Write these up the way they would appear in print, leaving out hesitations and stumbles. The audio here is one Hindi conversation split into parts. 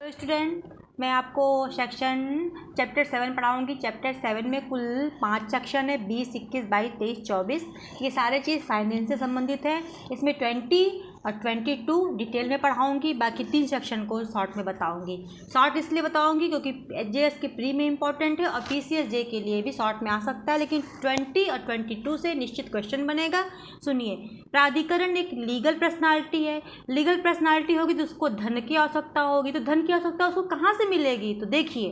तो स्टूडेंट, मैं आपको सेक्शन चैप्टर 7 पढ़ाऊँगी। चैप्टर 7 में कुल 5 सेक्शन है, 20, 21, 22, 23, 24। ये सारे चीज़ फाइनेंस से संबंधित है। इसमें 20 और 22 डिटेल में पढ़ाऊँगी, बाकी 3 सेक्शन को शॉर्ट में बताऊँगी। शॉर्ट इसलिए बताऊँगी क्योंकि एचजेएस के प्री में इंपॉर्टेंट है और पीसीएसजे के लिए भी शॉर्ट में आ सकता है, लेकिन 20 और 22 से निश्चित क्वेश्चन बनेगा। सुनिए, प्राधिकरण एक लीगल पर्सनालिटी है। लीगल पर्सनालिटी होगी तो उसको धन की आवश्यकता होगी, तो धन की आवश्यकता उसको कहाँ से मिलेगी? तो देखिए,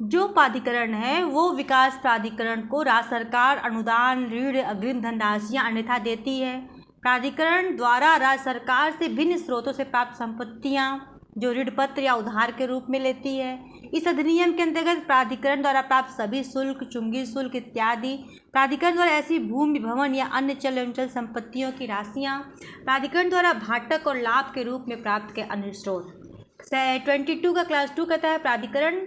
जो प्राधिकरण है वो विकास प्राधिकरण को राज्य सरकार अनुदान, ऋण, अग्रिम धनराशियाँ अन्यथा देती है। प्राधिकरण द्वारा राज्य सरकार से भिन्न स्रोतों से प्राप्त संपत्तियाँ जो ऋण पत्र या उधार के रूप में लेती है। इस अधिनियम के अंतर्गत प्राधिकरण द्वारा प्राप्त सभी शुल्क, चुंगी शुल्क इत्यादि, प्राधिकरण द्वारा ऐसी भूमि, भवन या अन्य चल एवं चल संपत्तियों की राशियाँ, प्राधिकरण द्वारा भाटक और लाभ के रूप में प्राप्त के अन्य स्रोत। 22 का क्लास 2 कहता है, प्राधिकरण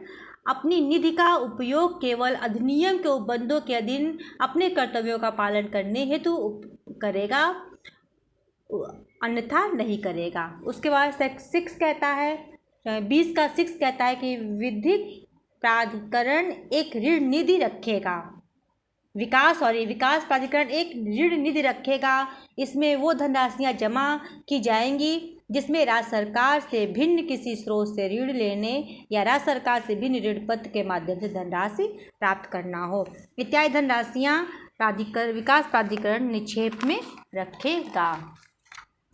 अपनी निधि का उपयोग केवल अधिनियम के उपबंधों के अधीन अपने कर्तव्यों का पालन करने हेतु करेगा, अन्यथा नहीं करेगा। उसके बाद 6 कहता है, 20 का 6 कहता है कि विधिक प्राधिकरण एक ऋण निधि रखेगा। विकास प्राधिकरण एक ऋण निधि रखेगा। इसमें वो धनराशियाँ जमा की जाएंगी जिसमें राज्य सरकार से भिन्न किसी स्रोत से ऋण लेने या राज्य सरकार से भिन्न ऋण पत्र के माध्यम से धनराशि प्राप्त करना हो। इत्यादि धनराशियाँ विकास प्राधिकरण निक्षेप में रखेगा।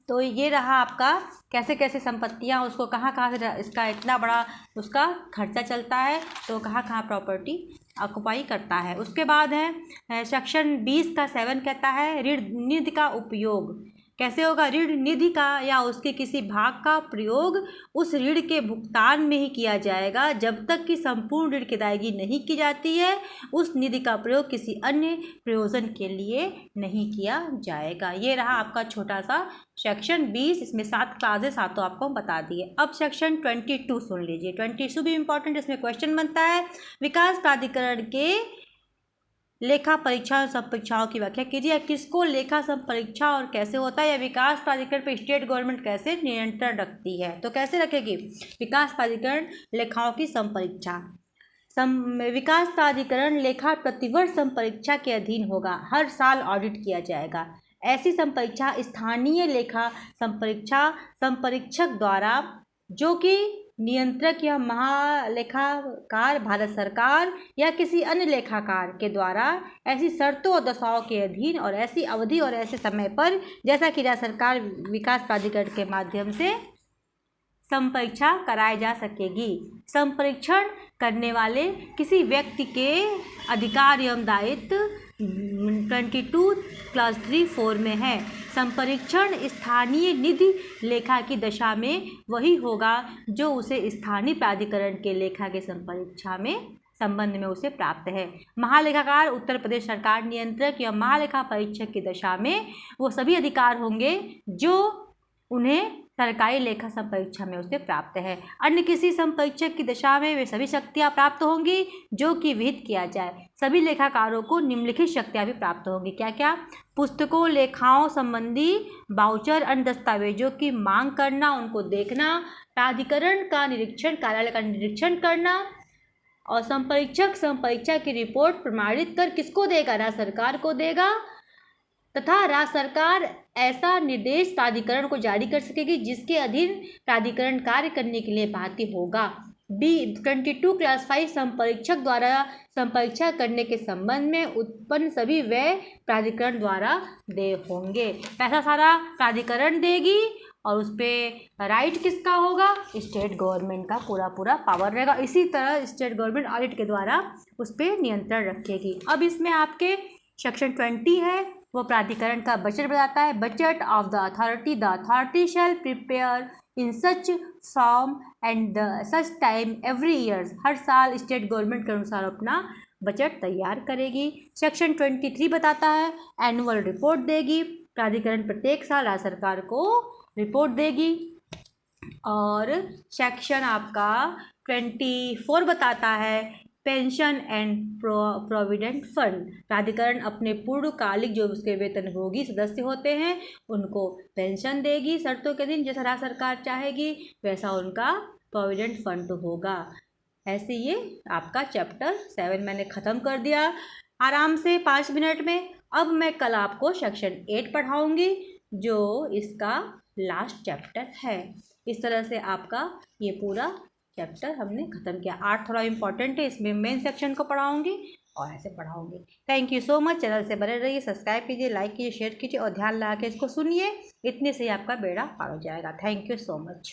तो ये रहा आपका कैसे कैसे संपत्तियाँ, उसको कहाँ कहाँ से इसका इतना बड़ा उसका खर्चा चलता है, तो कहाँ कहाँ प्रॉपर्टी ऑक्युपाई करता है। उसके बाद है सेक्शन 20 का 7 कहता है, ऋण निधि का उपयोग कैसे होगा? ऋण निधि का या उसके किसी भाग का प्रयोग उस ऋण के भुगतान में ही किया जाएगा जब तक कि संपूर्ण ऋण की अदायगी नहीं की जाती है। उस निधि का प्रयोग किसी अन्य प्रयोजन के लिए नहीं किया जाएगा। ये रहा आपका छोटा सा सेक्शन 20। इसमें 7 क्लासेस, 7 तो आपको बता दिए। अब सेक्शन 22 सुन लीजिए। 22 भी इम्पोर्टेंट, इसमें क्वेश्चन बनता है, विकास प्राधिकरण के लेखा परीक्षा और संपरीक्षाओं की व्याख्या कीजिए। किसको लेखा संपरीक्षा और कैसे होता है, या विकास प्राधिकरण पर स्टेट गवर्नमेंट कैसे नियंत्रण रखती है? तो कैसे रखेगी? विकास प्राधिकरण लेखाओं की संपरीक्षा। विकास प्राधिकरण लेखा प्रतिवर्ष संपरीक्षा के अधीन होगा। हर साल ऑडिट किया जाएगा। ऐसी संपरीक्षा स्थानीय लेखा संपरीक्षक द्वारा, जो कि नियंत्रक या महालेखाकार भारत सरकार या किसी अन्य लेखाकार के द्वारा ऐसी शर्तों और दशाओं के अधीन और ऐसी अवधि और ऐसे समय पर, जैसा कि राज्य सरकार विकास प्राधिकरण के माध्यम से संपरीक्षा कराई जा सकेगी। संपरीक्षण करने वाले किसी व्यक्ति के अधिकार एवं दायित्व 22 क्लास 3 4 में है। संपरीक्षण स्थानीय निधि लेखा की दशा में वही होगा जो उसे स्थानीय प्राधिकरण के लेखा के संपरीक्षा में संबंध में उसे प्राप्त है। महालेखाकार उत्तर प्रदेश सरकार नियंत्रक या महालेखा परीक्षक की दशा में वो सभी अधिकार होंगे जो उन्हें सरकारी लेखा संपरीक्षा में उसे प्राप्त है। अन्य किसी संपरीक्षक की दशा में वे सभी शक्तियाँ प्राप्त होंगी जो कि विहित किया जाए। सभी लेखाकारों को निम्नलिखित शक्तियाँ भी प्राप्त होंगी। क्या क्या? पुस्तकों, लेखाओं संबंधी बाउचर, अन्य दस्तावेजों की मांग करना, उनको देखना, प्राधिकरण का निरीक्षण, कार्यालय का निरीक्षण करना, और संपरीक्षक संपरीक्षा की रिपोर्ट प्रमाणित कर किसको देगा? राज्य सरकार को देगा, तथा राज्य सरकार ऐसा निर्देश प्राधिकरण को जारी कर सकेगी जिसके अधीन प्राधिकरण कार्य करने के लिए बाध्य होगा। 22 क्लास 5 संपरीक्षक द्वारा संपरीक्षा करने के संबंध में उत्पन्न सभी व्यय प्राधिकरण द्वारा देय होंगे। पैसा सारा प्राधिकरण देगी और उस पर राइट किसका होगा? स्टेट गवर्नमेंट का पूरा पावर रहेगा। इसी तरह स्टेट गवर्नमेंट ऑडिट के द्वारा उस पर नियंत्रण रखेगी। अब इसमें आपके सेक्शन 20 है, वो प्राधिकरण का बजट बताता है। Budget of the authority shall prepare in such form and such time every year. हर साल स्टेट गवर्नमेंट के अनुसार अपना बजट तैयार करेगी। सेक्शन 23 बताता है, एनुअल रिपोर्ट देगी। प्राधिकरण प्रत्येक साल राज्य सरकार को रिपोर्ट देगी। और सेक्शन आपका 24 बताता है, पेंशन एंड प्रोविडेंट फंड। प्राधिकरण अपने पूर्णकालिक जो उसके वेतनभोगी सदस्य होते हैं उनको पेंशन देगी शर्तों के दिन, जैसा राज्य सरकार चाहेगी वैसा उनका प्रोविडेंट फंड होगा। ऐसे ये आपका चैप्टर 7 मैंने ख़त्म कर दिया आराम से 5 मिनट में। अब मैं कल आपको सेक्शन 8 पढ़ाऊँगी जो इसका लास्ट चैप्टर है। इस तरह से आपका ये पूरा चैप्टर हमने ख़त्म किया। 8 थोड़ा इम्पॉर्टेंट है, इसमें मेन सेक्शन को पढ़ाऊँगी और ऐसे पढ़ाऊँगी। Thank you so much. Channel से बने रहिए, सब्सक्राइब कीजिए, लाइक कीजिए, शेयर कीजिए और ध्यान लगा के इसको सुनिए। इतने से ही आपका बेड़ा पार हो जाएगा। Thank you so much.